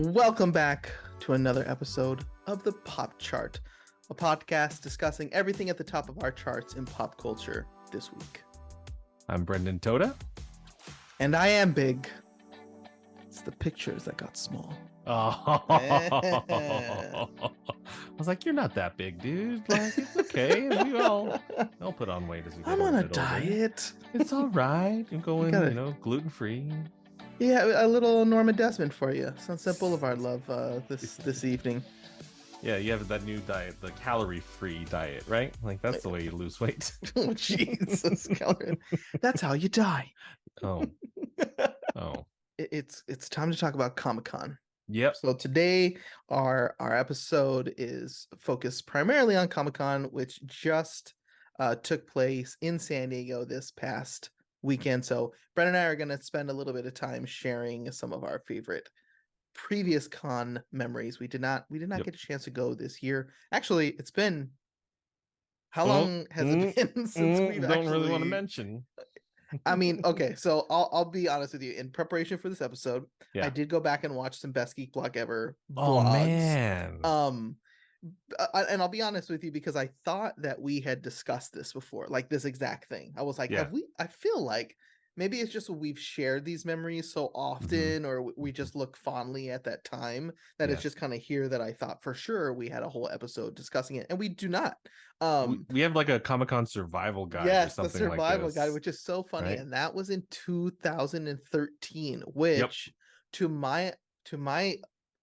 Welcome back to another episode of the Pop Chart, a podcast discussing everything at the top of our charts in pop culture this week. I'm Brendan Toda. And I am big. It's the pictures that got small. Oh, I was like, you're not that big, dude. Like, it's okay. We all put on weight as we get I'm on a bit diet. Older. It's all right. I'm going, gluten free. Yeah, a little Norma Desmond for you. Sunset Boulevard love this evening. Yeah, you have that new diet, the calorie-free diet, right? Like, that's the way you lose weight. Oh, Jesus. That's how you die. Oh. It's time to talk about ComicCon. Yep. So today our episode is focused primarily on ComicCon, which just took place in San Diego this past weekend. So Brent and I are going to spend a little bit of time sharing some of our favorite previous con memories. We did not get a chance to go this year. Actually, it's been how long has it been since we've don't really want to mention. I mean, okay, so I'll be honest with you. In preparation for this episode, I did go back and watch some Best Geek Blog Ever vlogs. Oh man. And I'll be honest with you because I thought that we had discussed this before, like this exact thing. I was like, I feel like maybe it's just we've shared these memories so often, or we just look fondly at that time that it's just kind of here that I thought for sure we had a whole episode discussing it, and we do not. We have like a Comic-Con survival guide. Yes, or something the survival like this, guide, which is so funny, right? and that was in 2013, which to my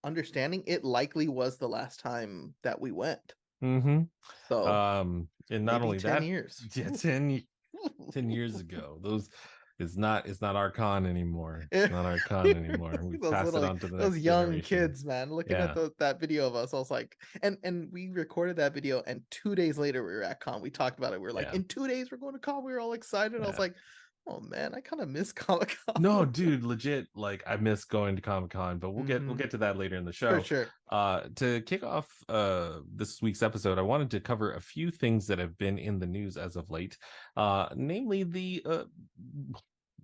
understanding, it likely was the last time that we went. So, and not only 10 that, years. 10 years ago. It's not our con anymore. It's not our con anymore. We passed it on to the next young generation. kids, man. Looking at that video of us, I was like, and we recorded that video, and 2 days later we were at con. We talked about it. We were like, in 2 days we're going to con. We were all excited. I was like, oh man, I kind of miss Comic-Con. No, dude, legit. Like, I miss going to Comic-Con, but we'll get to that later in the show. For sure. To kick off this week's episode, I wanted to cover a few things that have been in the news as of late. Namely the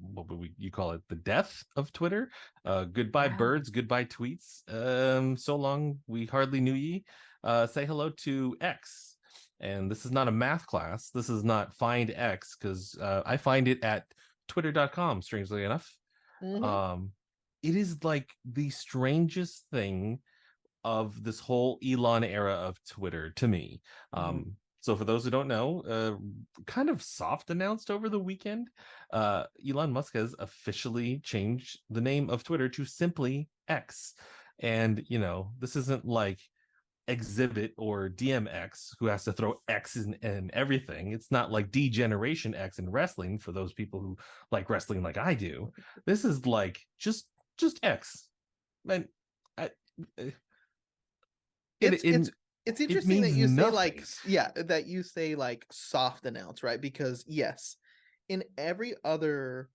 what would you call it? The death of Twitter. Goodbye birds, goodbye tweets. So long we hardly knew ye. Say hello to X. And this is not a math class. This is not find X, because I find it at twitter.com, strangely enough. It is like the strangest thing of this whole Elon era of Twitter to me. So for those who don't know, kind of soft announced over the weekend, Elon Musk has officially changed the name of Twitter to simply X. And, this isn't like Exhibit or DMX who has to throw X in everything. It's not like D-Generation X in wrestling for those people who like wrestling like I do. This is like just X. And it's interesting that you say like soft announce, right? Because yes, in every other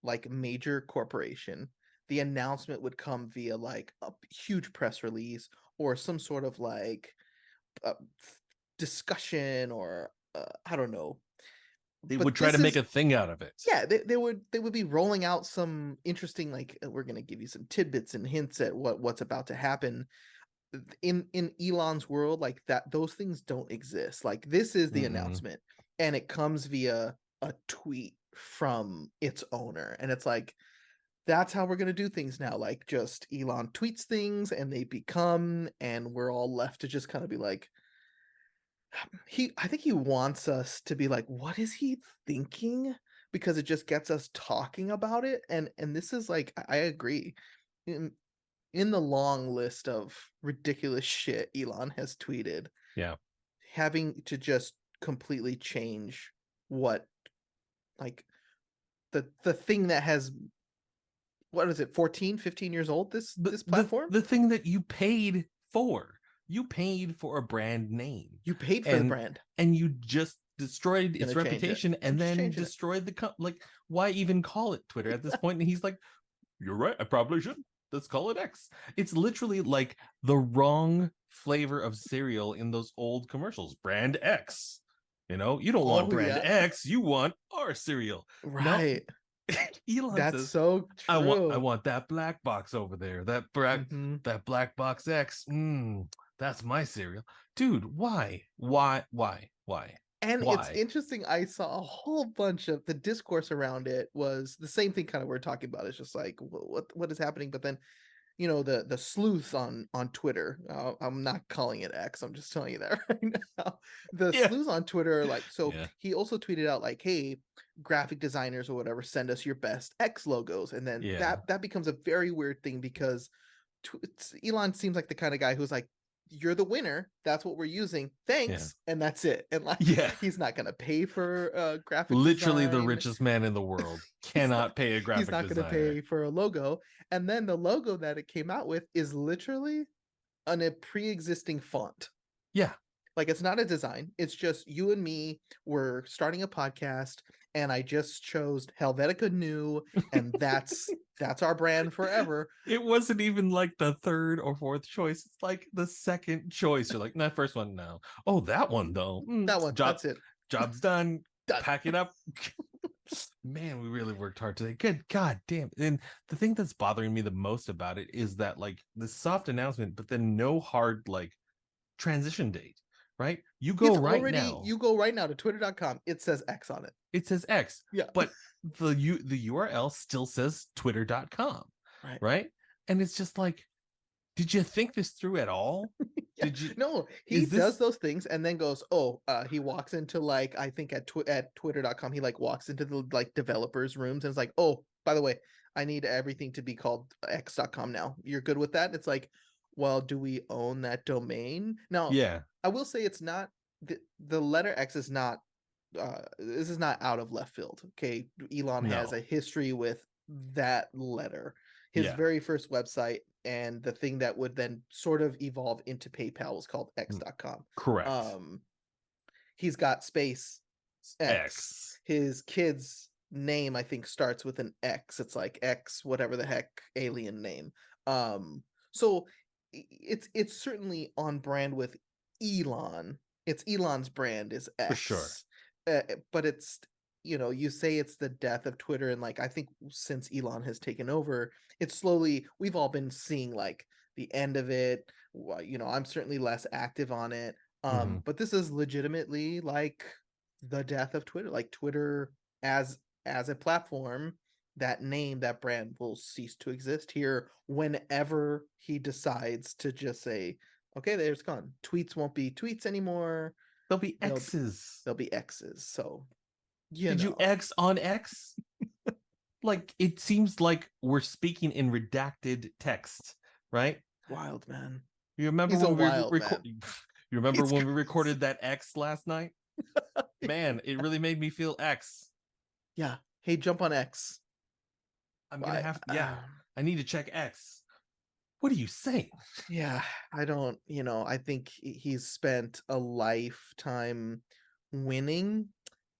like major corporation, the announcement would come via like a huge press release or some sort of like discussion, or I don't know. They would try to make a thing out of it. Yeah, they would be rolling out some interesting, like, we're going to give you some tidbits and hints at what's about to happen. In Elon's world, like that, those things don't exist. Like, this is the announcement, and it comes via a tweet from its owner, and it's like, that's how we're going to do things now. Like, just Elon tweets things and they become, and we're all left to just kind of be like, I think he wants us to be like, what is he thinking? Because it just gets us talking about it. And this is like, I agree. In the long list of ridiculous shit Elon has tweeted, having to just completely change what, like, the thing that has, what is it, 14, 15 years old, this platform? The thing that you paid for. You paid for a brand name. You paid for the brand. And you just destroyed its reputation and then destroyed like, why even call it Twitter at this point? And he's like, you're right, I probably should. Let's call it X. It's literally like the wrong flavor of cereal in those old commercials. Brand X. You don't want brand X. You want our cereal. Right. No, Elon That's says, so I true. want that black box over there. Hmm. That black box X. That's my cereal. Dude, why? Why? And it's Why? interesting. I saw a whole bunch of the discourse around it was the same thing kind of we're talking about. It's just like what is happening? But then the sleuths on Twitter. I'm not calling it X. I'm just telling you that right now. The Yeah. sleuths on Twitter are like, so Yeah. he also tweeted out like, "Hey, graphic designers or whatever, send us your best X logos," and then Yeah. that becomes a very weird thing because Elon seems like the kind of guy who's like, "You're the winner. That's what we're using. Yeah. Thanks," and that's it. And like, Yeah. he's not gonna pay for graphic Literally the design. richest man in the world He's not. cannot pay a He's graphic not gonna designer. pay for a logo. And then the logo that it came out with is literally on a pre-existing font. Yeah. Like it's not a design. It's just you and me. We're starting a podcast, and I just chose Helvetica New, and that's our brand forever. It wasn't even like the third or fourth choice. It's like the second choice. You're like, that first one, no. Oh, that one though. That one. That's it. Job's done. Done. Pack it up. Man, we really worked hard today. Good God damn. And the thing that's bothering me the most about it is that like the soft announcement, but then no hard like transition date, right? You go It's right already. now. You go right now to Twitter.com. It says X on it. It says X, Yeah. but the URL still says twitter.com, Right. right? And it's just like, did you think this through at all? Yeah. Did you? No, he does those things and then goes, oh, he walks into like, I think at twitter.com, he like walks into the like developers rooms and it's like, oh, by the way, I need everything to be called x.com now. You're good with that? It's like, well, do we own that domain? Now, Yeah. I will say it's not the letter X is not this is not out of left field. Okay. Elon has No. a history with that letter. His Yeah. very first website and the thing that would then sort of evolve into PayPal was called x.com. Correct. He's got space X. X. His kid's name I think starts with an X. It's like X whatever the heck alien name. So it's certainly on brand with Elon. It's Elon's brand is For sure. X. But it's you say it's the death of Twitter, and like I think since Elon has taken over, it's slowly we've all been seeing like the end of it. I'm certainly less active on it. Mm-hmm. But this is legitimately like the death of Twitter. Like Twitter as a platform, that name, that brand will cease to exist here whenever he decides to just say, okay, there's gone. Tweets won't be tweets anymore. There'll be They'll be, X's. they'll be X's. So Did you X on X? Like it seems like we're speaking in redacted text, right? Wild man. You remember He's a when we wild man. You remember It's when we crazy. recorded that X last night? Man, it really made me feel X. Yeah. Hey, jump on X. I'm gonna have to, yeah. I need to check X. What are you saying? Yeah, I don't, I think he's spent a lifetime winning.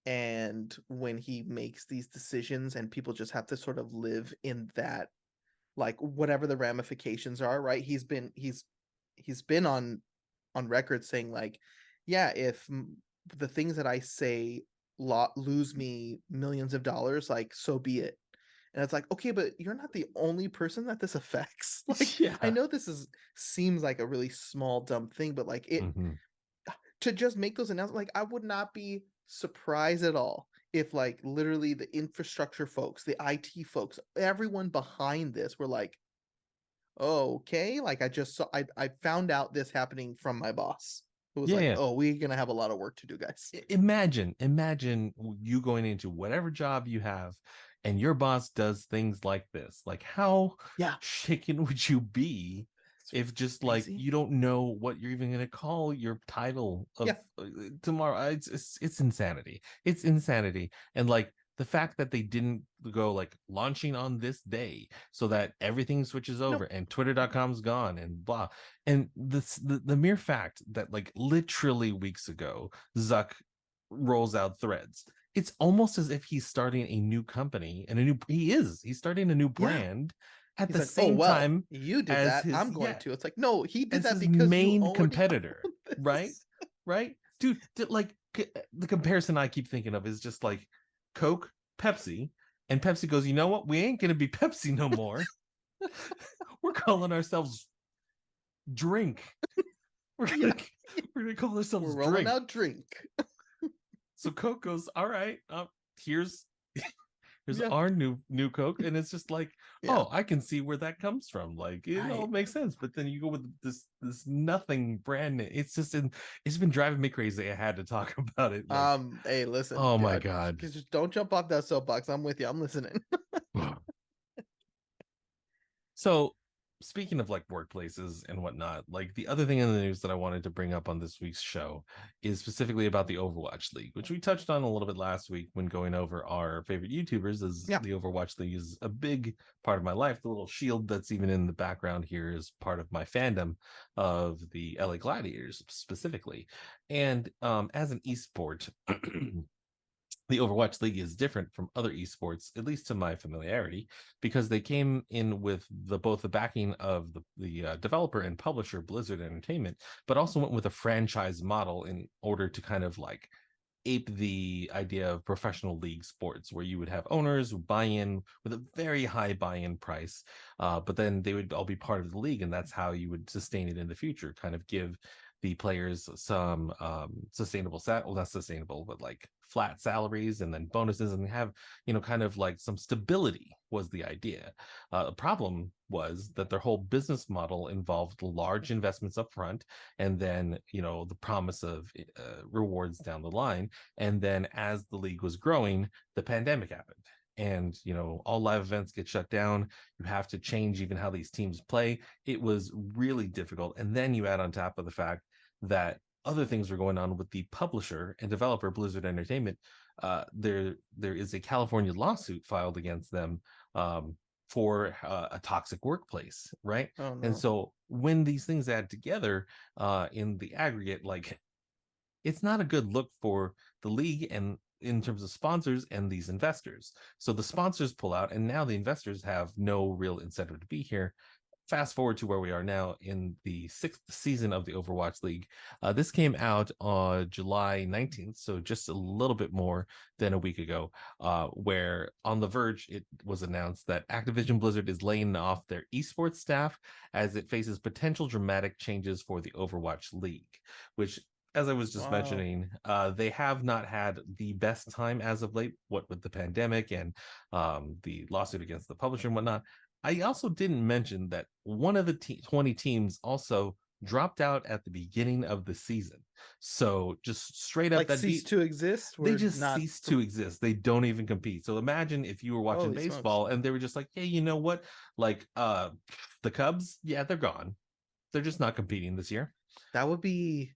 And when he makes these decisions and people just have to sort of live in that, like whatever the ramifications are, right? He's been on record saying like, yeah, if the things that I say lose me millions of dollars, like so be it. And it's like, okay, but you're not the only person that this affects. Like, I Yeah. know seems like a really small, dumb thing, but like Mm-hmm. to just make those announcements, like I would not be surprised at all if like literally the infrastructure folks, the IT folks, everyone behind this were like, oh, okay, like I just saw I found out this happening from my boss. Who was like, Yeah. oh, we're gonna have a lot of work to do, guys. Imagine you going into whatever job you have and your boss does things like this. Like how Yeah. shaken would you be It's if just like crazy. you don't know what you're even going to call your title of tomorrow? It's insanity. It's insanity. And like the fact that they didn't go like launching on this day so that everything switches over No. and twitter.com's gone and blah. And the mere fact that like literally weeks ago Zuck rolls out Threads, it's almost as if he's starting a new company and he's starting a new Yeah. brand at He's the like, oh same well, time you did as that. his I'm going to. It's like, no, he did as that his because you main already competitor, own right? this. Right? Dude, like the comparison I keep thinking of is just like Coke, Pepsi. And Pepsi goes, you know what? We ain't gonna be Pepsi no more. We're calling ourselves Drink. We're Yeah, gonna we're gonna call we're ourselves rolling Drink. out drink. So Coke goes, all right, here's here's Yeah, our new Coke, and it's just like, yeah. oh, I can see where that comes from. Like it all I makes sense. But then you go with this nothing brand name. It's been driving me crazy. I had to talk about it. Like, Hey, listen, oh my god. just don't jump off that soapbox. I'm with you. I'm listening. So, speaking of like workplaces and whatnot, like the other thing in the news that I wanted to bring up on this week's show is specifically about the Overwatch League, which we touched on a little bit last week when going over our favorite YouTubers. As Yeah. the Overwatch League is a big part of my life. The little shield that's even in the background here is part of my fandom of the LA Gladiators specifically. And as an esport, the Overwatch League is different from other esports, at least to my familiarity, because they came in with both the backing of the developer and publisher Blizzard Entertainment, but also went with a franchise model in order to kind of like ape the idea of professional league sports, where you would have owners who buy in with a very high buy-in price, but then they would all be part of the league, and that's how you would sustain it in the future. Kind of give the players some sustainable well, not sustainable, but like flat salaries and then bonuses, and have kind of like some stability was the idea. The problem was that their whole business model involved large investments up front, and then the promise of rewards down the line. And then as the league was growing, the pandemic happened, and all live events get shut down. You have to change even how these teams play. It was really difficult. And then you add on top of the fact that other things were going on with the publisher and developer Blizzard Entertainment. There is a California lawsuit filed against them, for a toxic workplace, right? Oh And no. so when these things add together, in the aggregate, like, it's not a good look for the league and in terms of sponsors and these investors. So the sponsors pull out, and now the investors have no real incentive to be here. Fast forward to where we are now in the 6th season of the Overwatch League. This came out on July 19th, so just a little bit more than a week ago, where on The Verge, it was announced that Activision Blizzard is laying off their esports staff as it faces potential dramatic changes for the Overwatch League, which, as I was just Wow. mentioning, they have not had the best time as of late, what with the pandemic and the lawsuit against the publisher and whatnot. I also didn't mention that one of the 20 teams also dropped out at the beginning of the season. So just straight up, Like cease to exist. they We're just not. cease to exist. They don't even compete. So imagine if you were watching Holy smokes. baseball and they were just like, hey, you know what? Like the Cubs, yeah, they're gone. They're just not competing this year. That would be.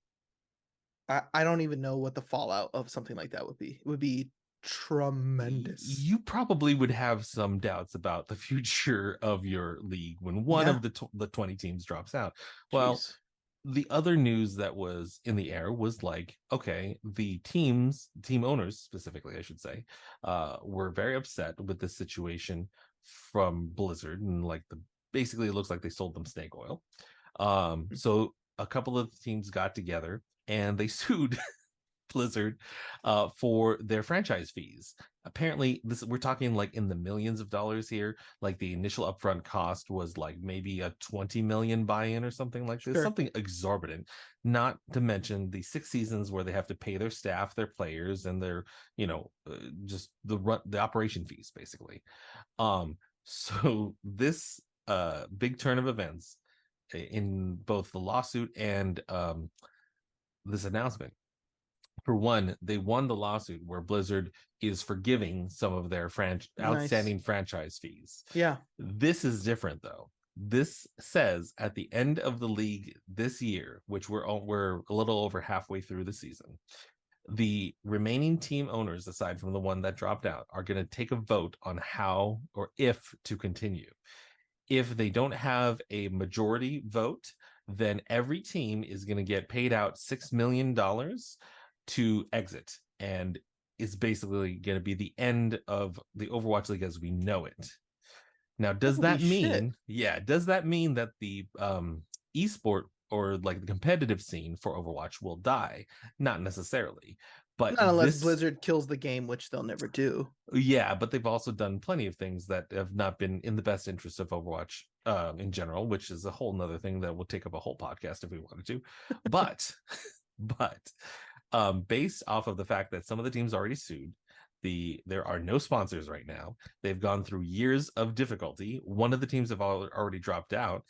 I don't even know what the fallout of something like that would be. It would be tremendous. You probably would have some doubts about the future of your league when one Yeah. of the 20 teams drops out. Well, Jeez. the other news that was in the air was like, okay, the team owners specifically, I should say, were very upset with this situation from Blizzard, and like basically it looks like they sold them snake oil. So a couple of teams got together and they sued Blizzard for their franchise fees. Apparently, we're talking like in the millions of dollars here. Like the initial upfront cost was like maybe a 20 million buy-in or something like this, Sure. something exorbitant. Not to mention the 6 seasons where they have to pay their staff, their players, and their just the operation fees basically. So this big turn of events in both the lawsuit and this announcement. For one, they won the lawsuit where Blizzard is forgiving some of their Nice. outstanding franchise fees. Yeah. This is different, though. This says at the end of the league this year, which we're a little over halfway through the season, the remaining team owners, aside from the one that dropped out, are going to take a vote on how or if to continue. If they don't have a majority vote, then every team is going to get paid out $6 million to exit, and it's basically going to be the end of the Overwatch League as we know it. Now, Holy shit. does that mean that the esport or like the competitive scene for Overwatch will die? Not necessarily, But Not unless this, Blizzard kills the game, which they'll never do. yeah, but they've also done plenty of things that have not been in the best interest of Overwatch in general, which is a whole nother thing that will take up a whole podcast if we wanted to. But but based off of the fact that some of the teams already sued, there are no sponsors right now. They've gone through years of difficulty. One of the teams have already dropped out.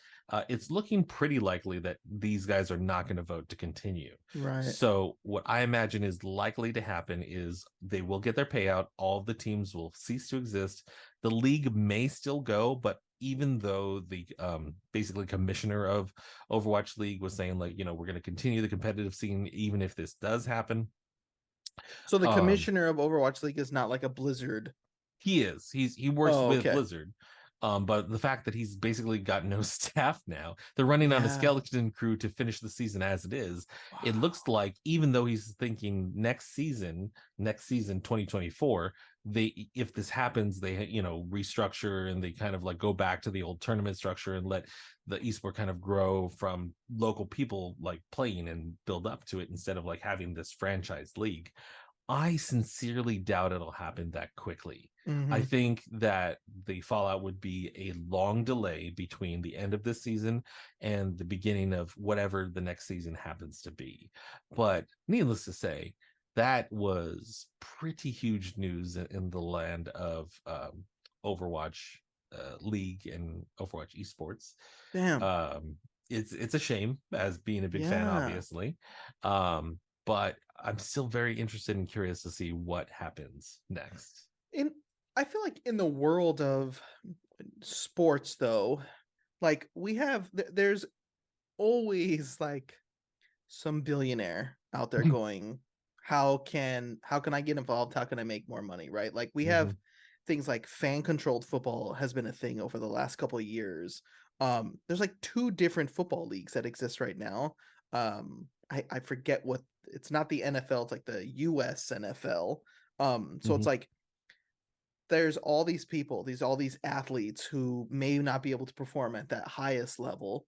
It's looking pretty likely that these guys are not going to vote to continue. Right. So what I imagine is likely to happen is they will get their payout. All of the teams will cease to exist. The league may still go, but even though the basically commissioner of Overwatch League was saying, like, we're going to continue the competitive scene even if this does happen. So the um commissioner of Overwatch League is not like a Blizzard. he works Oh, with okay. Blizzard. But the fact that he's basically got no staff now, they're running on a Yeah. skeleton crew to finish the season as it is. It looks Wow. like, even though he's thinking next season 2024, if this happens, they restructure, and they kind of like go back to the old tournament structure and let the esport kind of grow from local people like playing and build up to it, instead of like having this franchise league. I sincerely doubt it'll happen that quickly. I Mm-hmm. think that the fallout would be a long delay between the end of this season and the beginning of whatever the next season happens to be. But needless to say, that was pretty huge news in the land of Overwatch League and Overwatch esports. Damn. Um, it's a shame, as being a big fan, Yeah. obviously. But I'm still very interested and curious to see what happens next. In I feel like in the world of sports, though, like there's always like some billionaire out there going, how can I get involved? How can I make more money? Right? Like we Mm-hmm. have things like fan controlled football has been a thing over the last couple of years. There's like two different football leagues that exist right now. I forget what, it's not the NFL, it's like the US NFL. So Mm-hmm. it's like there's all these people, all these athletes who may not be able to perform at that highest level.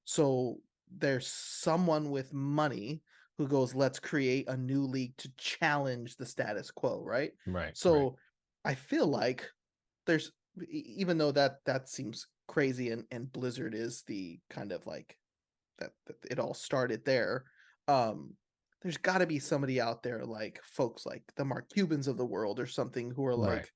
So there's someone with money who goes, let's create a new league to challenge the status quo, right? Right, right, So I feel like there's even though that seems crazy, and Blizzard is the kind of like that it all started there. Um, there's got to be somebody out there, like folks like the Mark Cubans of the world or something, who are right, like,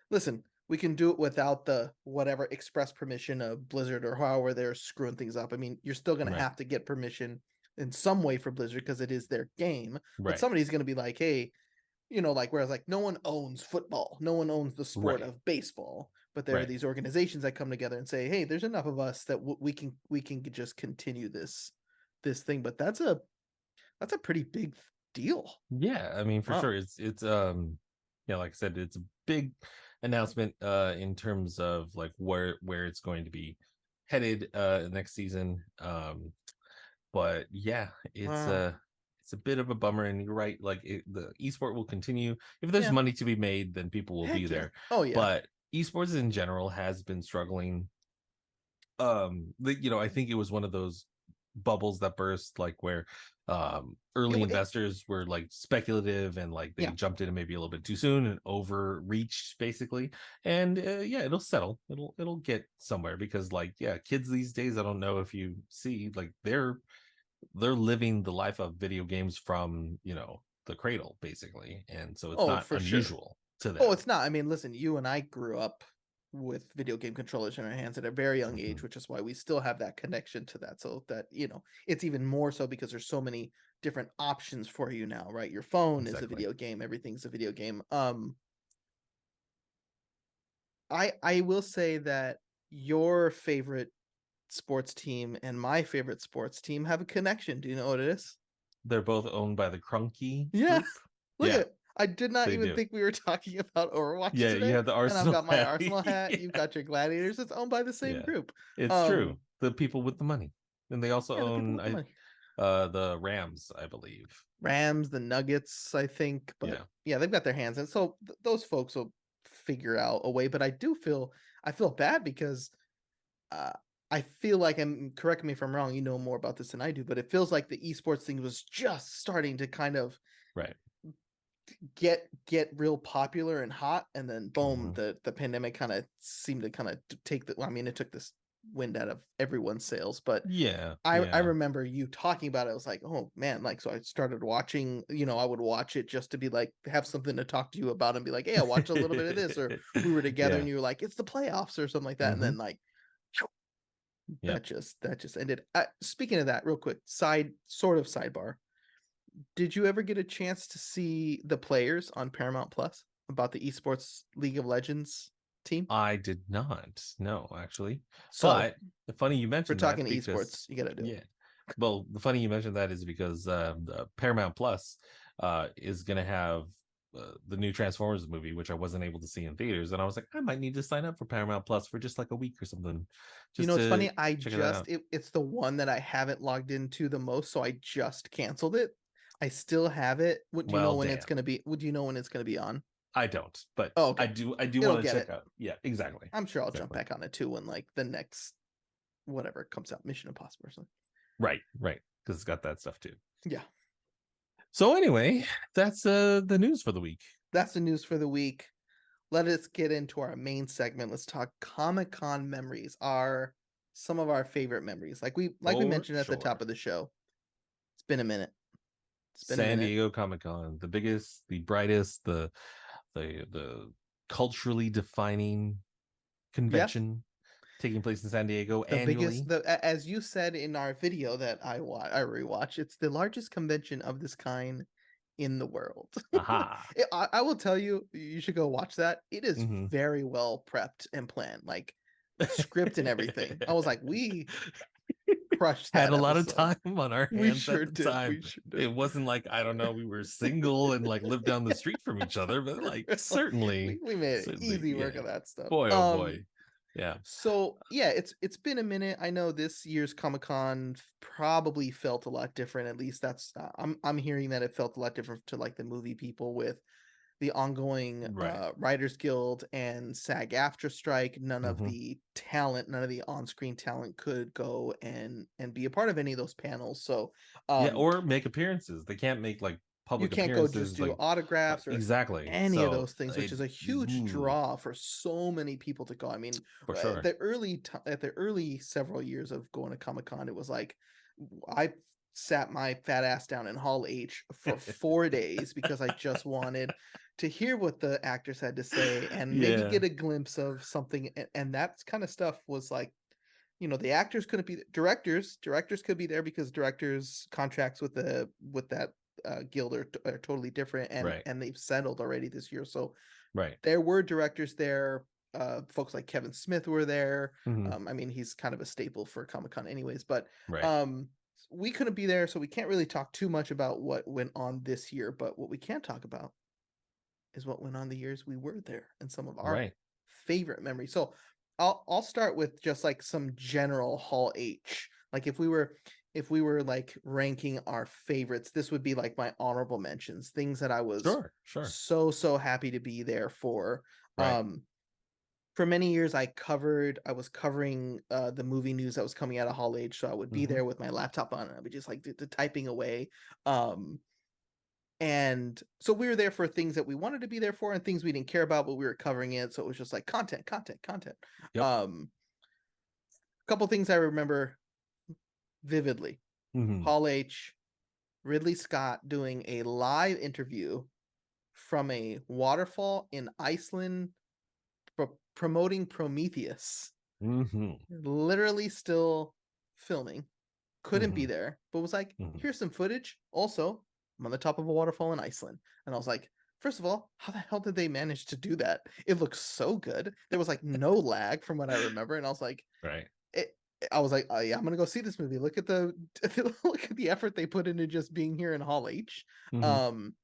listen, we can do it without the whatever express permission of Blizzard or however they're screwing things up. I mean, you're still going to right, have to get permission in some way for Blizzard because it is their game, but right, somebody's going to be like, hey, like, whereas like no one owns football, no one owns the sport right, of baseball, but there are right. these organizations that come together and say, hey, there's enough of us that we can just continue this thing. But that's a pretty big deal. Yeah, I mean, for Wow. sure. It's yeah, like I said, it's a big announcement in terms of like where it's going to be headed next season. But yeah, Wow. it's a bit of a bummer, and you're right. Like, the esport will continue. If there's Yeah. money to be made, then people will be Heck yeah. there. Oh yeah. But esports in general has been struggling. I think it was one of those bubbles that burst, like, where It, early it investors were like speculative, and like they yeah. jumped in maybe a little bit too soon and overreached, basically. And yeah, it'll settle, it'll get somewhere, because, like, yeah, kids these days, I don't know if you see, like, they're living the life of video games from the cradle, basically, and so it's Oh, not for sure. unusual to Oh, them. it's not. I mean, listen, you and I grew up with video game controllers in our hands at a very young Mhm. age, which is why we still have that connection to that. So that, it's even more so because there's so many different options for you now, right? Your phone is a Exactly. video game, everything's a video game. I will say that your favorite sports team and my favorite sports team have a connection. Do you know what it is? They're both owned by the Krunky Yeah. group. Look Yeah, at, I did not they even do. think we were talking about Overwatch Yeah, you today. have the And I've Arsenal got my hat. Arsenal hat. You've Yeah. got your Gladiators. It's owned by the same Yeah, group. it's true. Um, The people with the money, and they also yeah, the people own with the money. the Rams, I believe. Rams, the Nuggets, I think, but Yeah, yeah, they've got their hands in. So those folks will figure out a way. But I feel bad because uh, I feel like, and correct me if I'm wrong, you know more about this than I do, but it feels like the esports thing was just starting to kind of right. get real popular and hot, and then boom, Mhm. the pandemic kind of seemed to kind of take the, well, I mean, it took this wind out of everyone's sails, but Yeah, I yeah. remember you talking about it. I was like, oh man, like, so I started watching, I would watch it just to be like, have something to talk to you about and be like, hey, I watched a little bit of this, or we were together and Yeah. you were like, it's the playoffs or something like that. And Mhm. then like Yep. that just ended. Speaking of that, real quick, sort of sidebar. Did you ever get a chance to see the players on Paramount Plus about the esports League of Legends team? I did not. No, actually. So But the funny you we're mentioned that talking because esports, you gotta do it. yeah. Well, the funny you mentioned that is because the Paramount Plus is going to have the new Transformers movie, which I wasn't able to see in theaters, and I was like, I might need to sign up for Paramount Plus for just like a week or something, You just know, it's to funny. I check it just out. it's the one that I haven't logged into the most, so I just canceled it. I still have it. What do you know Well, when it's damn, gonna be? Would you know when it's gonna be on? I don't, but Oh, I okay. do. I do It'll want to get check it. out. Yeah, exactly, I'm sure I'll jump exactly. back on it too when like the next whatever comes out, Mission Impossible or something. Right, right, because it's got that stuff too. Yeah, So anyway, that's the news for the week. that's the news for the week. Let us get into our main segment. Let's talk Comic Con memories. Some of our favorite memories. Like we For mentioned at the top sure. of the show. It's been a minute. It's been a San minute. Diego Comic Con, the biggest, the brightest, the culturally defining Yeah, convention taking place in San Diego the biggest, annually. as you said in our video that I rewatch, it's the largest convention of this kind in the world. Aha. I will tell you, you should go watch that. It is Hmm. very well prepped and planned, like the script and everything. I was like, we crushed Had that a lot of episode. time on our We hands at sure the did. time. We sure did. It wasn't like, I don't know, we were single and like lived down the street from each other, but like certainly, We made it certainly, easy work yeah. of that stuff. Boy, oh boy. Yeah. So yeah, it's been a minute. I know this year's Comic-Con probably felt a lot different. At least that's I'm hearing that it felt a lot different to like the movie people with the ongoing Right. Writers Guild and SAG-AFTRA strike. Hmm. None of the on-screen talent could go and be a part of any of those panels. So Yeah, um or make appearances. They can't make like you public can't go just appearances do like autographs or exactly. any of So those things, which it is a huge ooh, draw for so many people to go. I mean, for sure. at the early several years of going to Comic Con, it was like I sat my fat ass down in Hall H for 4 days because I just wanted to hear what the actors had to say and maybe Yeah. get a glimpse of something. And that kind of stuff was like, the actors couldn't be directors could be there because directors contracts with the with that guild are totally different, Right. and they've settled already this year, so Right. there were directors there. Folks like Kevin Smith were there. Hmm. I mean, he's kind of a staple for Comic-Con anyways, but Right. um we couldn't be there, so we can't really talk too much about what went on this year, but what we can talk about is what went on the years we were there and some of our Right. favorite memories. So I'll start with just like some general Hall H. Like if we were like ranking our favorites, this would be like my honorable mentions, things that I was Sure. Sure. so happy to be there for. Right. Um for many years I was covering the movie news that was coming out of Hall H, so I would be Hmm. there with my laptop on and I would just like typing away. Um and so we were there for things that we wanted to be there for and things we didn't care about, but we were covering it. So it was just like content, content, content. Yep. A couple things I remember vividly. Hmm. Hall H, Ridley Scott doing a live interview from a waterfall in Iceland promoting Prometheus. Hmm. Literally still filming. Couldn't be Hmm. there, but was like, Hmm. here's some footage. Also, I'm on the top of a waterfall in Iceland. And I was like, first of all, how the hell did they manage to do that? It looks so good. There was like no lag from what I remember. And I was like, Right. it, I was like, oh yeah, I'm gonna go see this movie. Look at the look at the effort they put into just being here in Hall H. Hmm. Um,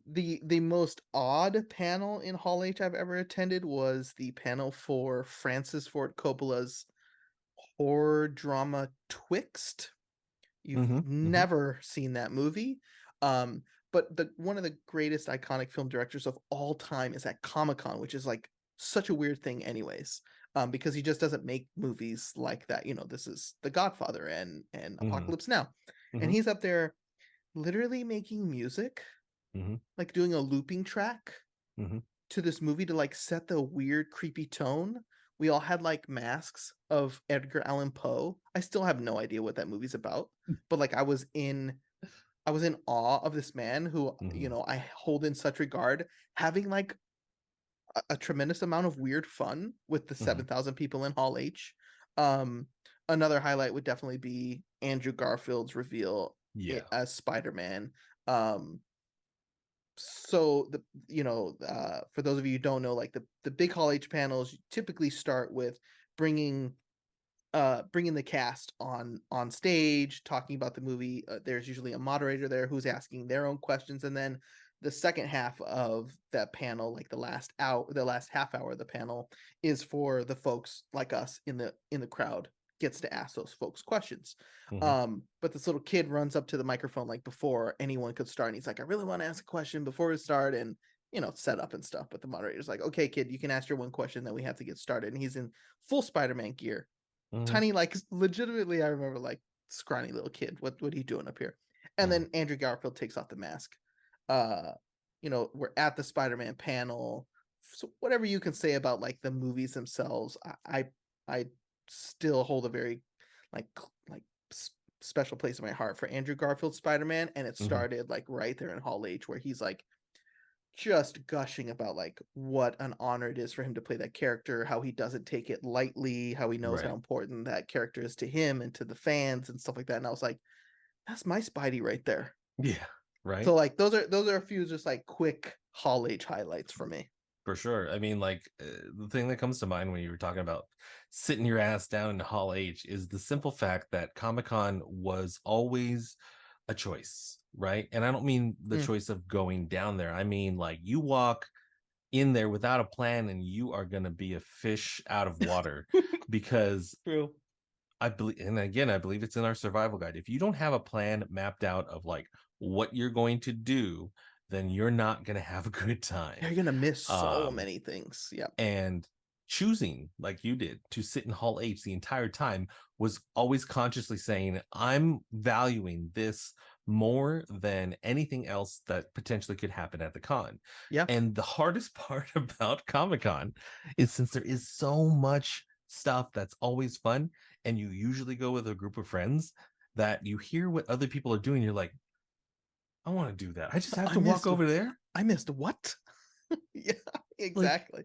the most odd panel in Hall H I've ever attended was the panel for Francis Ford Coppola's horror drama Twixt. You've Hmm. Hmm. never seen that movie. Um, but the one of the greatest iconic film directors of all time is at Comic-Con, which is like such a weird thing anyways. Because he just doesn't make movies like that. This is The Godfather and Hmm. Apocalypse Now. And Hmm. he's up there literally making music Hmm. like doing a looping track Hmm. to this movie to like set the weird, creepy tone. We all had like masks of Edgar Allan Poe. I still have no idea what that movie's about, but like I was in awe of this man who, Hmm. I hold in such regard, having like a tremendous amount of weird fun with the Hmm. 7,000 people in Hall H. Um, Another highlight would definitely be Andrew Garfield's reveal Yeah. as Spider-Man. Um, so for those of you who don't know, like the big Hall H panels typically start with bringing bringing the cast on stage, talking about the movie. There's usually a moderator there who's asking their own questions, and then the second half of that panel, like the last half hour of the panel, is for the folks like us in the crowd, gets to ask those folks questions. Hmm. But this little kid runs up to the microphone like before anyone could start, and he's like, "I really want to ask a question before we start," and set up and stuff. But the moderator's like, "Okay, kid, you can ask your one question, then we have to get started." And he's in full Spider-Man gear, Hmm. tiny, like legitimately, I remember like scrawny little kid. What are you doing up here? And Hmm. then Andrew Garfield takes off the mask. Uh, we're at the Spider-Man panel. So whatever you can say about like the movies themselves, I still hold a very like like special place in my heart for Andrew Garfield Spider-Man, and it Hmm. started like right there in Hall H where he's like just gushing about like what an honor it is for him to play that character, how he doesn't take it lightly, how he knows how Right. important that character is to him and to the fans and stuff like that. And I was like, that's my Spidey right there. Yeah. Right. So like those are a few just like quick Hall H highlights for me. For sure. I mean, like the thing that comes to mind when you were talking about sitting your ass down in Hall H is the simple fact that Comic Con was always a choice, right? And I don't mean the Mm. choice of going down there. I mean, like you walk in there without a plan and you are going to be a fish out of water because True. I believe, and again, I believe it's in our survival guide. If you don't have a plan mapped out of like what you're going to do, then you're not going to have a good time. You're gonna miss so Um, many things. Yep. and choosing, like you did, to sit in Hall H the entire time was always consciously saying, I'm valuing this more than anything else that potentially could happen at the con. Yeah. And the hardest part about Comic Con is since there is so much stuff that's always fun, and you usually go with a group of friends that you hear what other people are doing, you're like, I want to do that. I just have I to walk missed over there. I missed what? Yeah, Like, exactly.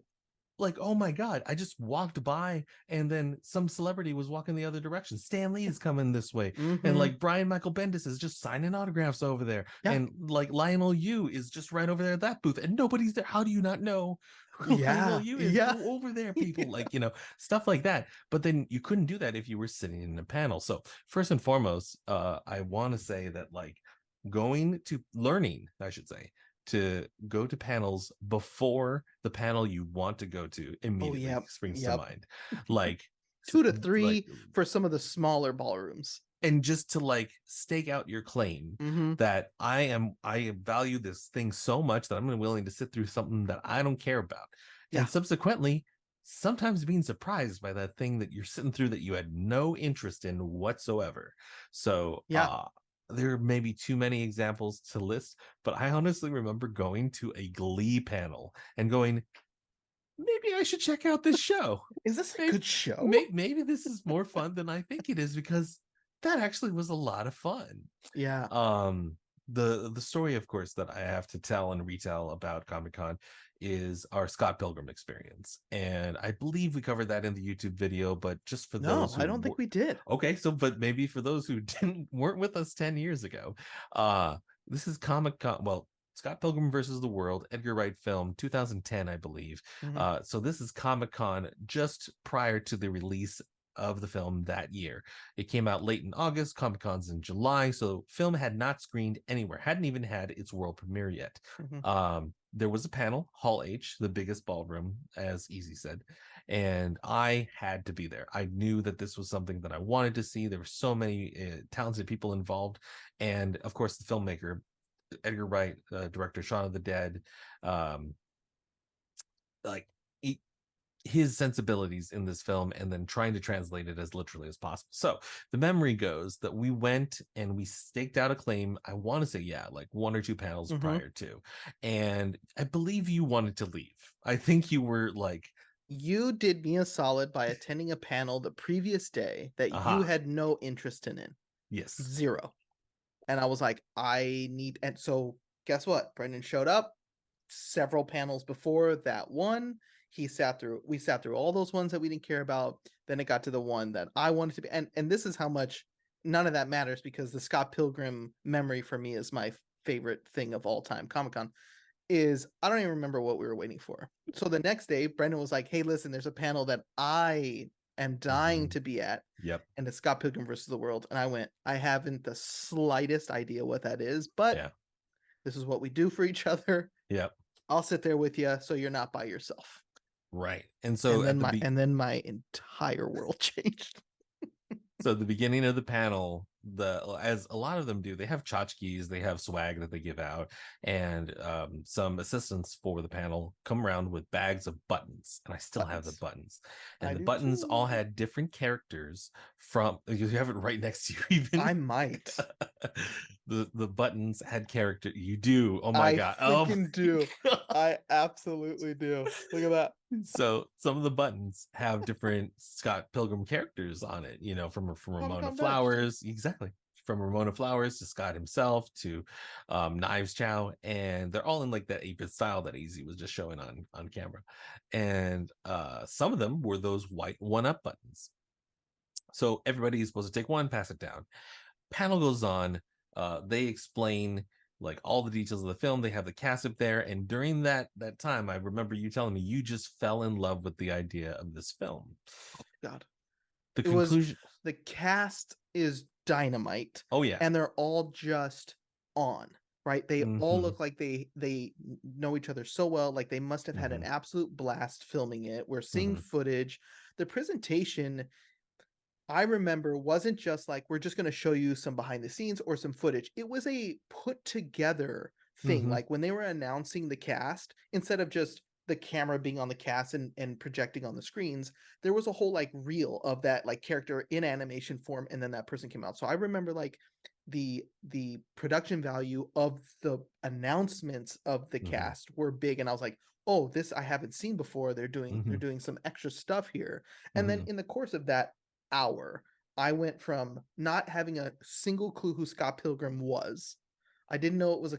oh my god, I just walked by and then some celebrity was walking the other direction. Stan Lee is coming this way, and Mm-hmm. like Brian Michael Bendis is just signing autographs over there, Yeah. and like Lionel Yu is just right over there at that booth and nobody's there. How do you not know who Lionel Yeah. Yu is? Yeah. Go over there, people. Yeah. Like, stuff like that. But then you couldn't do that if you were sitting in a panel. So first and foremost, I want to say that like going to learning, I should say, to go to panels before the panel you want to go to Oh, immediately yep. springs to Yep. mind. Like, 2 to like, 3 for some of the smaller ballrooms. and just to like stake out your claim Mhm. that I value this thing so much that I'm willing to sit through something that I don't care about. Yeah. And subsequently, sometimes being surprised by that thing that you're sitting through that you had no interest in whatsoever. So, Yeah. there may be too many examples to list, but I honestly remember going to a Glee panel and going, maybe I should check out this show. Is this a Maybe, good show? maybe this is more fun than I think it is because that actually was a lot of fun. Yeah. Um, the story, of course, that I have to tell and retell about Comic Con is our Scott Pilgrim experience, and I believe we covered that in the YouTube video. But just for No, those I who don't think were we did. okay, so but maybe for those who didn't weren't with us 10 years ago, this is Comic Con. Well, Scott Pilgrim versus the World, Edgar Wright film, 2010, I believe. Mhm. So this is Comic Con just prior to the release of the film that year. It came out late in August, Comic Con's in July, so film had not screened anywhere, hadn't even had its world premiere yet. Mhm. There was a panel, Hall H, the biggest ballroom, as Easy said, and I had to be there. I knew that this was something that I wanted to see. There were so many talented people involved, and of course, the filmmaker Edgar Wright, director Shaun of the Dead, um, like his sensibilities in this film and then trying to translate it as literally as possible. So the memory goes that we went and we staked out a claim. I want to say, yeah, like 1 or 2 panels Mhm. prior to. And I believe you wanted to leave. I think you were like, You did me a solid by attending a panel the previous day that you aha, had no interest in. yes. Zero. And I was like, I need, and so guess what? Brendan showed up several panels before that one. We sat through all those ones that we didn't care about. Then it got to the one that I wanted to be, and this is how much none of that matters because the Scott Pilgrim memory for me is my favorite thing of all time. Comic-Con is I don't even remember what we were waiting for. So the next day, Brendan was like, "Hey, listen, there's a panel that I am dying Mhm. to be at, Yep. and it's Scott Pilgrim versus the World." And I went, "I haven't the slightest idea what that is, but Yeah. this is what we do for each other. Yep. I'll sit there with you, so you're not by yourself." Right. And so at the And then my entire world changed. So at the beginning of the panel, as a lot of them do, they have tchotchkes, they have swag that they give out, and some assistants for the panel come around with bags of buttons, and I still have the Buttons. buttons, I and the do buttons all too. had different characters from. You have it right next to you, even. I might. The buttons had character. You do. Oh my I god. Oh freaking my do. god. I absolutely do. Look at that. So some of the buttons have different Scott Pilgrim characters on it, from Ramona Comic-Con badge too. Flowers, exactly. From Ramona Flowers to Scott himself to Knives Chow, and they're all in like that 8-bit style that Easy was just showing on camera. And some of them were those white 1-up buttons. So everybody is supposed to take one, pass it down. Panel goes on. They explain like all the details of the film. They have the cast up there, and during that time, I remember you telling me you just fell in love with the idea of this film. God. The It was conclusion. the cast is dynamite Oh yeah. and they're all just on, right? They all Mm-hmm, look like they know each other so well, like they must have had mm-hmm, an absolute blast filming it. We're seeing mm-hmm, footage. The presentation I remember wasn't just like we're just going to show you some behind the scenes or some footage. It was a put together thing. mm-hmm, Like when they were announcing the cast, instead of just the camera being on the cast and projecting on the screens, there was a whole like reel of that like character in animation form, and then that person came out. So I remember like the production value of the announcements of the mm-hmm, cast were big, and I was like, oh, this I haven't seen before. They're mm-hmm, doing some extra stuff here. And then mm-hmm. in the course of that hour, I went from not having a single clue who Scott Pilgrim was. I didn't know it was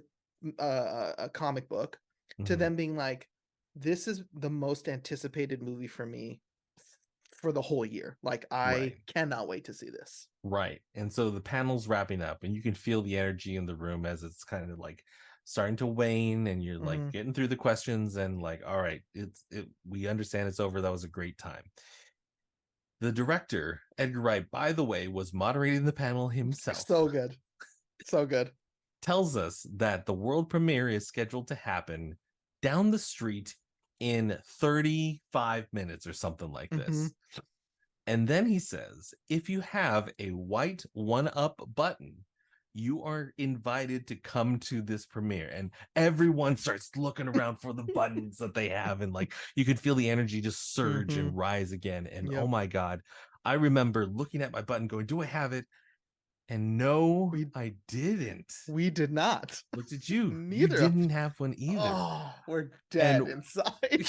a comic book, to Mm-hmm. them being like, "This is the most anticipated movie for me for the whole year. Like, I Right. cannot wait to see this." Right. And so the panel's wrapping up, and you can feel the energy in the room as it's kind of like starting to wane, and you're like Mhm. getting through the questions, and like, all right, we understand it's over. That was a great time. The director, Edgar Wright, by the way, was moderating the panel himself, So good, so good. tells us that the world premiere is scheduled to happen down the street in 35 minutes or something like Hmm. this. And then he says, if you have a white 1-up button, you are invited to come to this premiere. And everyone starts looking around for the buttons that they have. And like you could feel the energy just surge Hmm. and rise again. And oh Yep. my God, I remember looking at my button going, do I have it? And no, We I didn't. we did not. Looked at you. You Neither of. didn't have one either. Oh, we're dead And inside.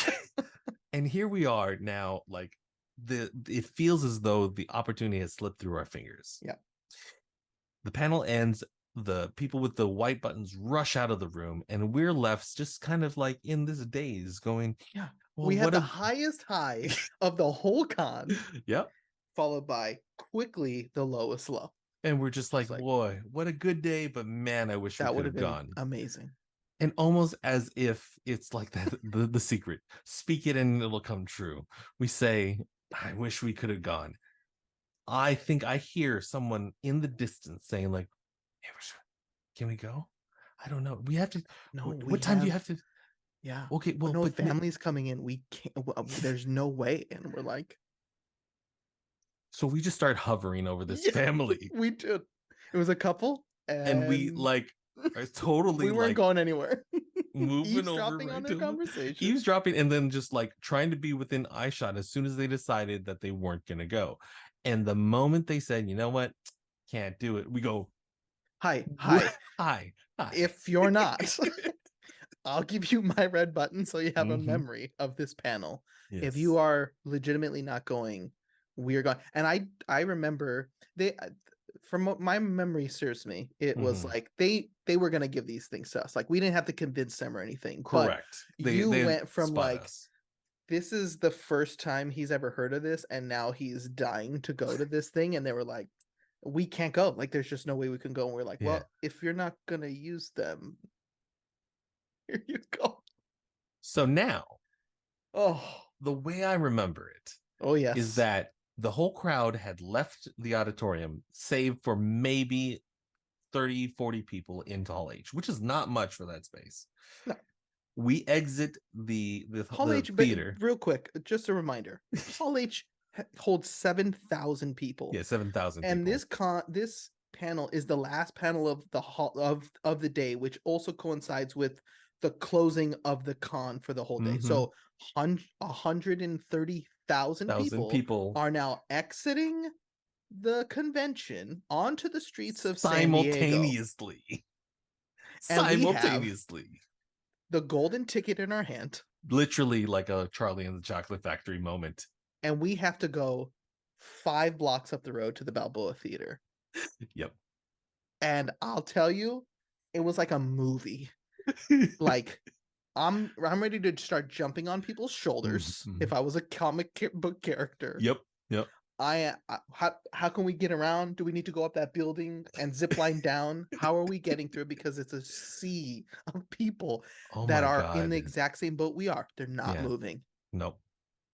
and here we are now, like it feels as though the opportunity has slipped through our fingers. Yeah. The panel ends, the people with the white buttons rush out of the room, and we're left just kind of like in this daze going, Yeah. well, We had what the a highest high of the whole con, yep. followed by quickly the lowest low. And we're just like, It's like, boy, what a good day, but man, I wish we that could would have have been gone. amazing. And almost as if it's like that the secret, speak it and it'll come true. We say, I wish we could have gone. I think I hear someone in the distance saying, like, hey, can we go? I don't know. We have to. No, we What time do you have have, to? yeah. Okay, Oh, well, no, but families coming in. We can't, there's no way. And we're like, so we just start hovering over this yeah, family, we did. It was a couple, and we and like are totally we weren't like going anywhere. moving over Eavesdropping on right their to them, conversation. eavesdropping, and then just like trying to be within eye shot as soon as they decided that they weren't going to go. And the moment they said, you know what, can't do it, we go, Hi, what? hi. Hi. If you're not, I'll give you my red button so you have a Mhm. memory of this panel. If you Yes. are legitimately not going, we're going. And I remember they from what my memory serves me, it was Mhm. like they were gonna give these things to us. Like we didn't have to convince them or anything, but Correct. you They went from spot like us. this is the first time he's ever heard of this, and now he's dying to go to this thing, and they were like, we can't go. Like there's just no way we can go. And we're like, Yeah. well, if you're not gonna use them, here you go. So now, Oh, the way I remember it oh is yes. that the whole crowd had left the auditorium, save for maybe 30, 40 people into Hall H, which is not much for that space. No, We exit Hall the H. But theater. real quick, just a reminder: Hall H holds 7,000 people, Yeah, 7,000 and people. this panel is the last panel of the of the day, which also coincides with the closing of the con for the whole day. Mm-hmm. So 130,000 Thousand people people are now exiting the convention onto the streets of San Diego, simultaneously. and we have Simultaneously. the golden ticket in our hand, Literally like a Charlie and the Chocolate Factory moment. and we have to go 5 blocks up the road to the Balboa Theater. Yep. And I'll tell you, it was like a movie. Like I'm ready to start jumping on people's shoulders Mm-hmm. if I was a book character. Yep. Yep. How can we get around? Do we need to go up that building and zip line down? How are we getting through? Because it's a sea of people Oh that my are in the God. exact same boat we are. They're not Yeah. moving. Nope.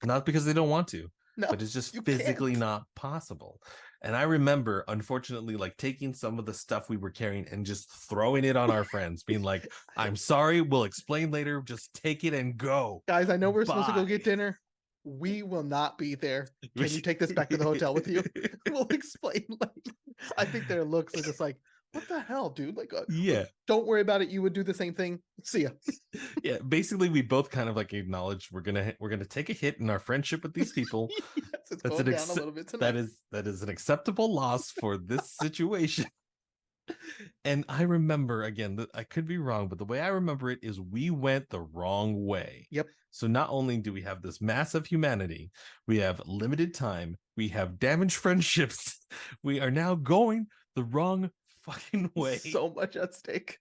Not because they don't want to, No, but it's just you physically can't. not possible. And I remember, unfortunately, like taking some of the stuff we were carrying and just throwing it on our friends, being like, I'm sorry, we'll explain later. Just take it and go. Guys, I know we're supposed to go Bye. get dinner. We will not be there. Can you take this back to the hotel with you? We'll explain later. I think their looks are just like, what the hell, dude? Like, Yeah. don't worry about it. You would do the same thing. See ya. Yeah. Basically, we both kind of like acknowledge we're gonna take a hit in our friendship with these people. Yes, it's That's going down a little bit that tonight. is an acceptable loss for this situation. And I remember again that I could be wrong, but the way I remember it is we went the wrong way. Yep. So not only do we have this mass of humanity, we have limited time, we have damaged friendships, we are now going the wrong fucking way. So much at stake.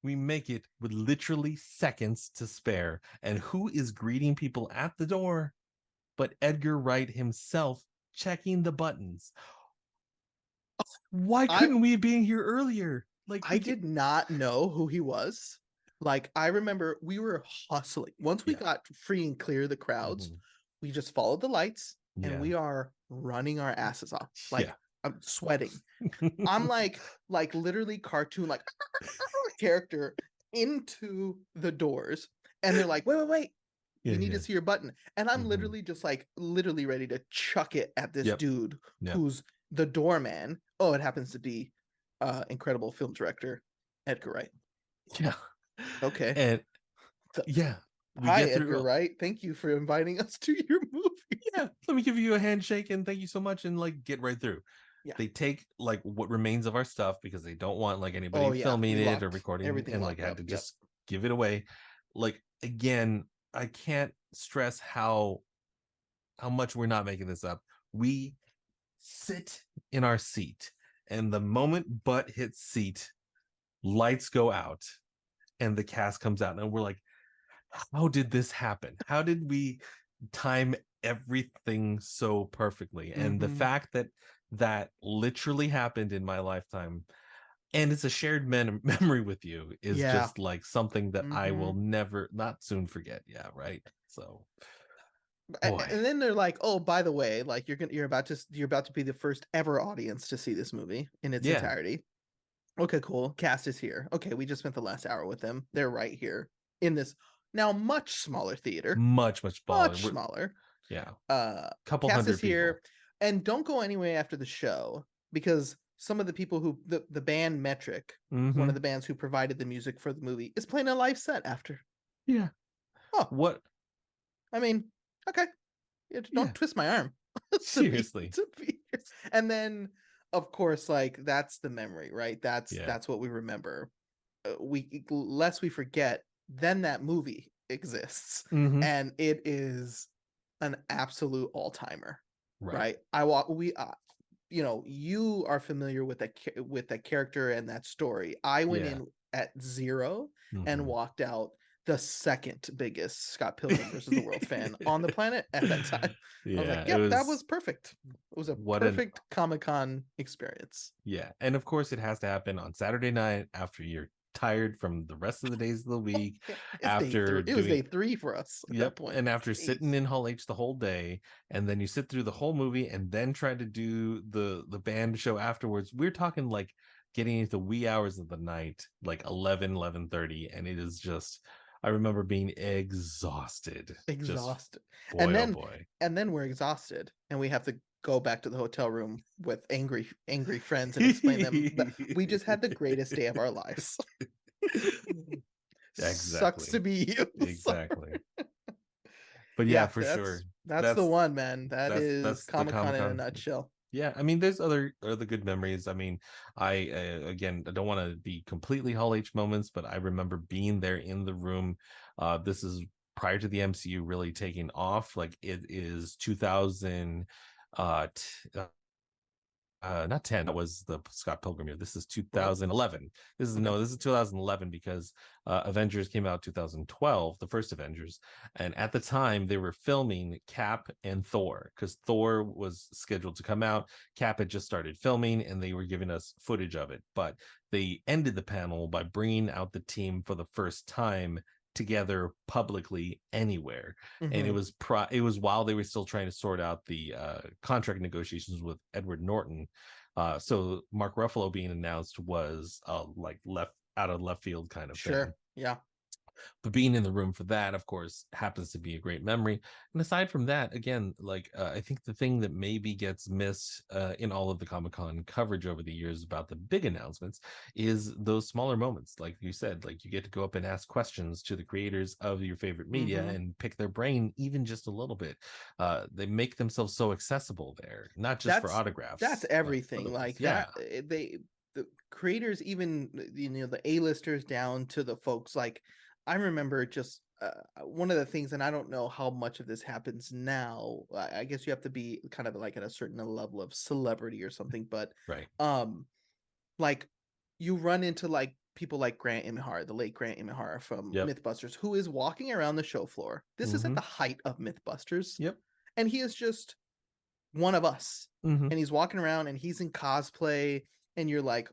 We make it with literally seconds to spare. And who is greeting people at the door but Edgar Wright himself checking the buttons? Why I couldn't we have been here earlier? Like I did not know who he was. Like I remember we were hustling. Once we yeah. got free and clear of the crowds, Mhm. we just followed the lights and Yeah. we are running our asses off. Yeah. Like I'm sweating. I'm like literally cartoon like character into the doors, and they're like, wait, Yeah, we need to yeah. see your button. And I'm Mhm. literally just like literally ready to chuck it at this Yep. dude Yep. who's the doorman. Oh, it happens to be incredible film director Edgar Wright. Yeah. Okay. And So, yeah, we hi get Edgar through. Wright. Thank you for inviting us to your movie. Yeah, let me give you a handshake and thank you so much and like get right through. Yeah. They take like what remains of our stuff because they don't want like Oh anybody yeah. filming We it or locked recording everything and like locked had up. to Yep. just give it away. Like again, I can't stress how much we're not making this up. We sit in our seat and the moment butt hits seat, lights go out and the cast comes out and we're like, how did this happen? How did we time everything so perfectly? And the Mm-hmm. fact that that literally happened in my lifetime and it's a shared memory with you is Yeah. just like something that I Mm-hmm. will never not soon forget. Yeah, right. So boy. And then they're like, "Oh, by the way, like you're about to be the first ever audience to see this movie in its Yeah, entirety." Okay, cool. Cast is here. Okay, we just spent the last hour with them. They're right here in this now much smaller theater, much smaller. much smaller. Yeah, Uh, couple Cast is hundred here, people. and don't go anywhere after the show because some of the people who the band Metric, one Mm-hmm. of the bands who provided the music for the movie, is playing a live set after. Yeah. Oh, What? I mean, okay, Yeah. don't twist my arm Seriously. to be here. And then, of course, like that's the memory, right? Yeah. That's what we remember. We lest we forget, then that movie exists, Mm-hmm. and it is an absolute all timer, Right. right? I walk we you know, you are familiar with with that character and that story. I went Yeah. in at 0 and Mm-hmm. walked out the second biggest Scott Pilgrim versus the World fan on the planet at that time. I was like, Yeah, it "Yep, that was was perfect." It was a what an perfect Comic-Con experience. yeah. And of course it has to happen on Saturday night after you're tired from the rest of the days of the week, Yeah, it's day 3. after It was doing day 3 for us at that yep, point. and after sitting Jeez. in Hall H the whole day, and then you sit through the whole movie and then try to do the band show afterwards. We're talking like getting into the wee hours of the night, like 11:30, and it is just I remember being exhausted. Just Exhausted. boy And oh then boy. we're exhausted and we have to go back to the hotel room with angry friends and explain them that we just had the greatest day of our lives. Sucks to Exactly. be you. Exactly. But yeah, Yeah, for sure. that's the That's one, man. That is that's the Comic-Con in a Comic-Con. nutshell. Yeah, I mean, there's other good memories. I mean, I again, I don't want to be completely Hall H moments, but I remember being there in the room. This is prior to the MCU really taking off. Like it is 2000, not 10, that was the Scott Pilgrim year. This is What? 2011. Okay. This is 2011 because Avengers came out 2012, the first Avengers, and at the time they were filming Cap and Thor because Thor was scheduled to come out. Cap had just started filming and they were giving us footage of it, but they ended the panel by bringing out the team for the first time together publicly anywhere, and Mhm. it was while they were still trying to sort out the contract negotiations with Edward Norton. So Mark Ruffalo being announced was like left out of left field kind of thing. Sure. Yeah. But being in the room for that, of course, happens to be a great memory. And aside from that, again, like I think the thing that maybe gets missed in all of the Comic-Con coverage over the years about the big announcements is those smaller moments. Like you said, like you get to go up and ask questions to the creators of your favorite media Mhm. and pick their brain even just a little bit. They make themselves so accessible there, not just for That's autographs, but everything. otherwise. Like Yeah. that the creators, even you know, the A-listers down to the folks like I remember just one of the things, and I don't know how much of this happens now. I guess you have to be kind of like at a certain level of celebrity or something, but Right. um like you run into like people like Grant Imahara, the late Grant Imahara from Yep. Mythbusters, who is walking around the show floor. This is at Mm-hmm. the height of Mythbusters, Yep. and he is just one of us. Mm-hmm. And he's walking around and he's in cosplay, and you're like,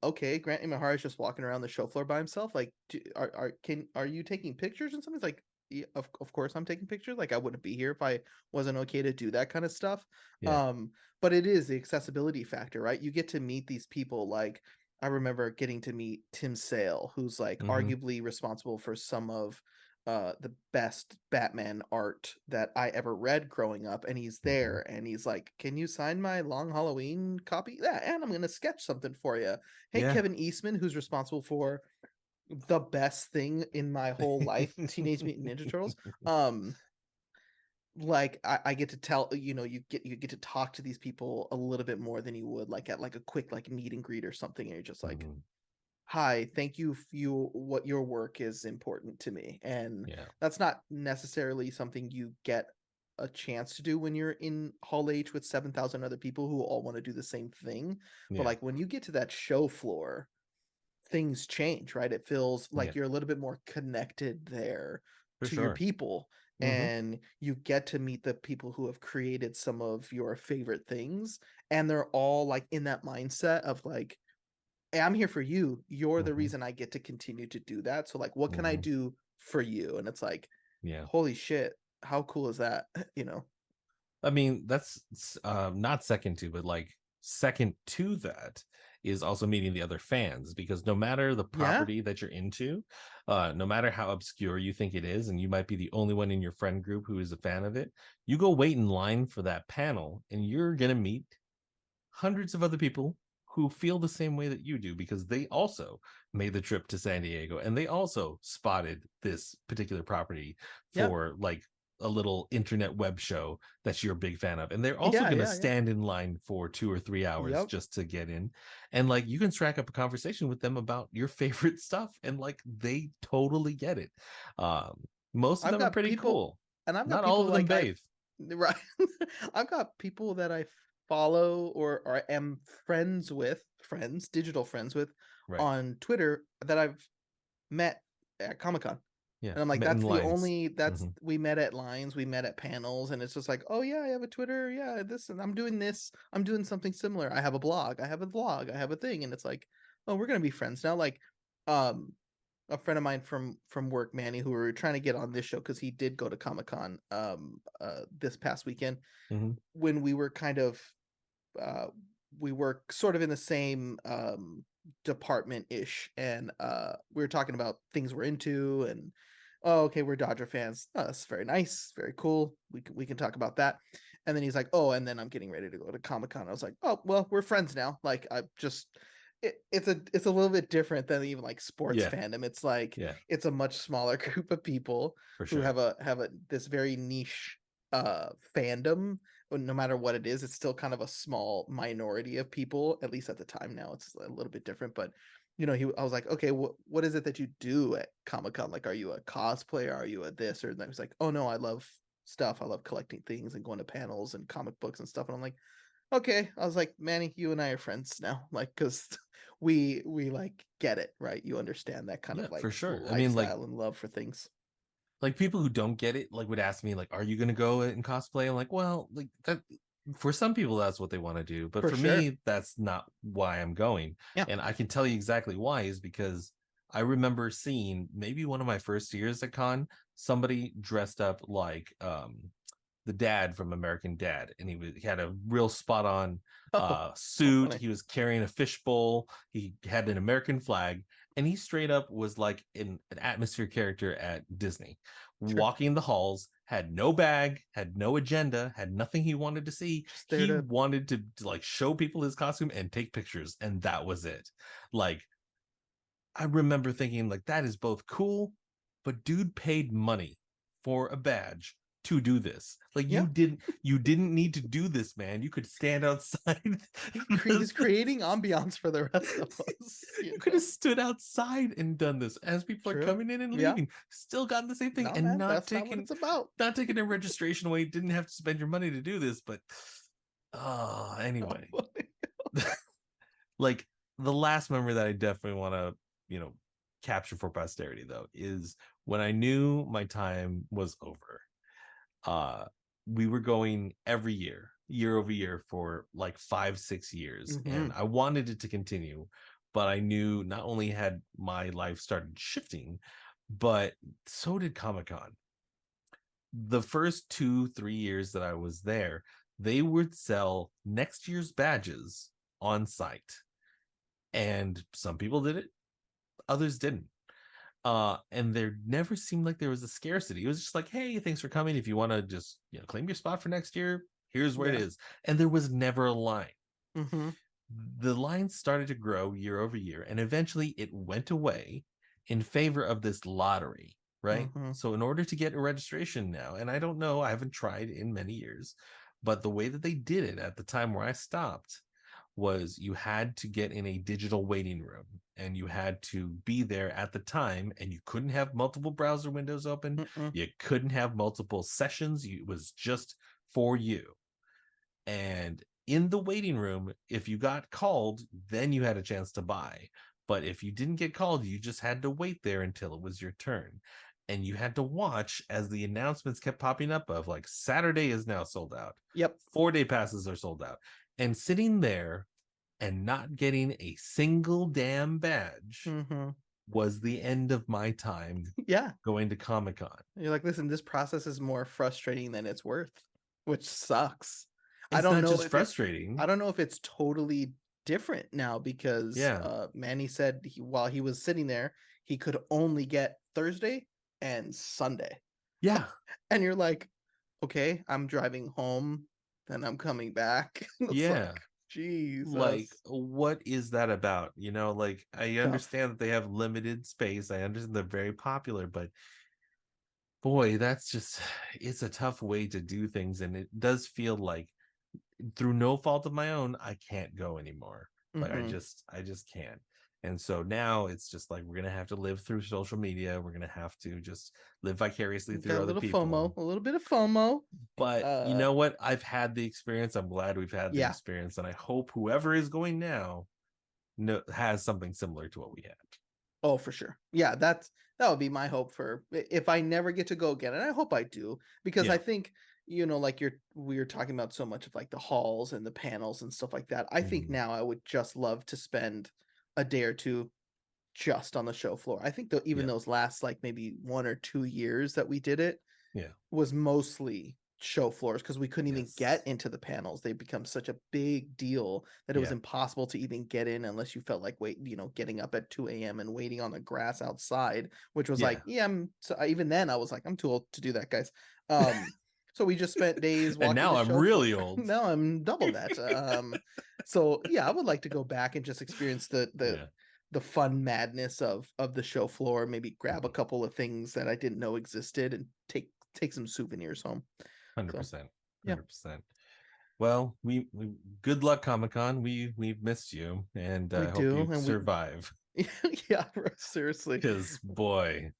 okay, Grant Imahara is just walking around the show floor by himself. Like, are you taking pictures? And something's like, yeah, of course I'm taking pictures. Like, I wouldn't be here if I wasn't okay to do that kind of stuff. Yeah. Um, but it is the accessibility factor, right? You get to meet these people. Like, I remember getting to meet Tim Sale, who's like Mm-hmm. arguably responsible for some of the best Batman art that I ever read growing up, and he's Mm-hmm. there and he's like, "Can you sign my Long Halloween copy?" Yeah, and I'm gonna sketch something for you. Hey, Yeah. Kevin Eastman, who's responsible for the best thing in my whole life, Teenage Mutant Ninja Turtles. Um, like I get to tell you know you get to talk to these people a little bit more than you would like at like a quick like meet and greet or something, and you're just like, Mhm. hi, thank you what your work is important to me. And Yeah. that's not necessarily something you get a chance to do when you're in Hall H with 7,000 other people who all want to do the same thing. But Yeah. like when you get to that show floor, things change, right? It feels Yeah. like you're a little bit more connected there For to your sure. people, Mhm. and you get to meet the people who have created some of your favorite things, and they're all like in that mindset of like, "Hey, I'm here for you. You're the Mhm. reason I get to continue to do that. So like, what can I Mhm. do for you?" And it's like, Yeah. holy shit, how cool is that? You know? I mean, not second to, but like second to that is also meeting the other fans because no matter the Yeah. property that you're into, no matter how obscure you think it is, and you might be the only one in your friend group who is a fan of it, you go wait in line for that panel and you're gonna meet hundreds of other people who feel the same way that you do, because they also made the trip to San Diego and they also spotted this particular property Yeah. for like a little internet web show that you're a big fan of. And they're also Yeah, going to yeah, yeah. stand in line for 2 or 3 hours Yep. just to get in. And like you can strike up a conversation with them about your favorite stuff. And like they totally get it. Um, Most of I've them are got pretty people cool. and I've got Not all people of them like bathe. right. I've got people that I follow or am digital friends with Right. on Twitter that I've met at Comic-Con. Yeah. And I'm like, Met in that's the lines. only that's Hmm. we met at lines, we met at panels, and it's just like, oh yeah, I have a Twitter, yeah, this and I'm doing this, I'm doing something similar. I have a blog, I have a vlog, I have a thing, and it's like, oh, we're gonna be friends now. Like, um, a friend of mine from work, Manny, who we were trying to get on this show because he did go to Comic-Con this past weekend Hmm. when we were kind of uh we were sort of in the same department ish, and we were talking about things we're into, and oh, okay, we're Dodger fans. Oh, that's very nice, very cool. We can talk about that. And then he's like, oh, and then I'm getting ready to go to Comic-Con. I was like, oh well, we're friends now. Like I just it's a little bit different than even like sports Yeah. fandom. It's like Yeah. it's a much smaller group of people For who sure. have a this very niche fandom. No matter what it is, it's still kind of a small minority of people, at least at the time. Now it's a little bit different, but I was like, okay, what is it that you do at Comic-Con? Like, are you a cosplayer? Are you a this or that? He's like, oh no, I love stuff. I love collecting things and going to panels and comic books and stuff. And I'm like, okay. I was like, Manny, you and I are friends now. Like, cause we like get it, right? You understand that kind Yeah, of for like sure. I mean, lifestyle and love for things. like people who don't get it, like would ask me, like, "Are you gonna go and cosplay?" I'm like, "Well, like that." For some people, that's what they want to do, but For for sure. me, that's not why I'm going. Yeah. And I can tell you exactly why is because I remember seeing maybe one of my first years at con, somebody dressed up like the dad from American Dad, and he had a real spot on Oh, how suit. funny. He was carrying a fishbowl. He had an American flag, and he straight up was like an atmosphere character at Disney, Sure. walking the halls. Had no bag, had no agenda, had nothing he wanted to see. Just there He to wanted to like show people his costume and take pictures, and that was it. Like I remember thinking like that is both cool, but dude paid money for a badge to do this. Like yeah. you didn't need to do this, man. You could stand outside. He's creating ambiance for the rest of us, You could have stood outside and done this as people are True. coming in and Yeah. leaving. Still gotten the same thing No, and man, that's not what it's about. not taking a registration away. Didn't have to spend your money to do this, but How anyway. funny. Like the last memory that I definitely want to, capture for posterity though is when I knew my time was over. Uh we were going every year over year for like 5 6 years, Mm-hmm. and I wanted it to continue, but I knew not only had my life started shifting, but so did Comic-Con. The first 2 3 years that I was there, they would sell next year's badges on site, and some people did it, others didn't. And there never seemed like there was a scarcity. It was just like, hey, thanks for coming. If you want to just claim your spot for next year, here's where it Yeah. is. And there was never a line. Mm-hmm. The line started to grow year over year, and eventually it went away in favor of this lottery, right? Mm-hmm. So in order to get a registration now, and I don't know, I haven't tried in many years, but the way that they did it at the time where I stopped was you had to get in a digital waiting room, and you had to be there at the time, and you couldn't have multiple browser windows open. Mm-mm. You couldn't have multiple sessions. It was just for you. And in the waiting room, if you got called, then you had a chance to buy. But if you didn't get called, you just had to wait there until it was your turn. And you had to watch as the announcements kept popping up of like Saturday is now sold out. Yep. 4-day passes are sold out. And sitting there and not getting a single damn badge Mm-hmm. was the end of my time Yeah. going to Comic-Con. You're like, listen, this process is more frustrating than it's worth, which sucks. I It's don't not know just if it I frustrating. don't know if it's totally different now because Yeah. Manny said while he was sitting there, he could only get Thursday and Sunday. Yeah. And you're like, okay, I'm driving home, then I'm coming back. And it's like, Yeah. Like, Jesus. what is that about? Like, I Tough. understand that they have limited space. I understand they're very popular, but boy, that's just it's a tough way to do things. And it does feel like through no fault of my own, I can't go anymore. Like Hmm. I just can't. And so now it's just like we're gonna have to live through social media. We're gonna have to just live vicariously Got through a other little people. FOMO, a little bit of FOMO. But you Uh, know what? I've had the experience. I'm glad we've had the yeah. experience, and I hope whoever is going now has something similar to what we had. Oh, for sure. Yeah, that would be my hope for if I never get to go again, and I hope I do, because I Yeah. think, like we were talking about so much of like the halls and the panels and stuff like that. I think Mhm. now I would just love to spend a day or two just on the show floor. I think though even Yeah. those last like maybe 1 or 2 years that we did it Yeah. was mostly show floors because we couldn't even get Yes. into the panels. They become such a big deal that it was Yeah. impossible to even get in unless you felt like getting up at 2 a.m. and waiting on the grass outside, which was Yeah. like, yeah, even then I was like, I'm too old to do that, guys. So we just spent days And walking now the I'm show floor. really old. Now I'm double that. So yeah, I would like to go back and just experience Yeah. the fun madness of the show floor, maybe grab a Mhm. couple of things that I didn't know existed and take some souvenirs home. So 100%. yeah, 100%. Well, we good luck, Comic-Con. We've missed you, and we I hope do, you and we survive. yeah, seriously. Because boy,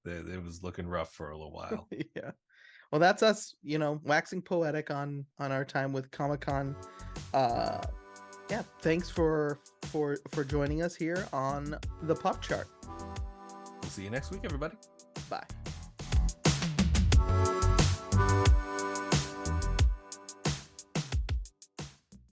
it was looking rough for a little while. Yeah. Well, that's us, waxing poetic on our time with Comic Con. Uh, yeah, thanks for joining us here on the Pop Chart. We'll see you next week, everybody. Bye.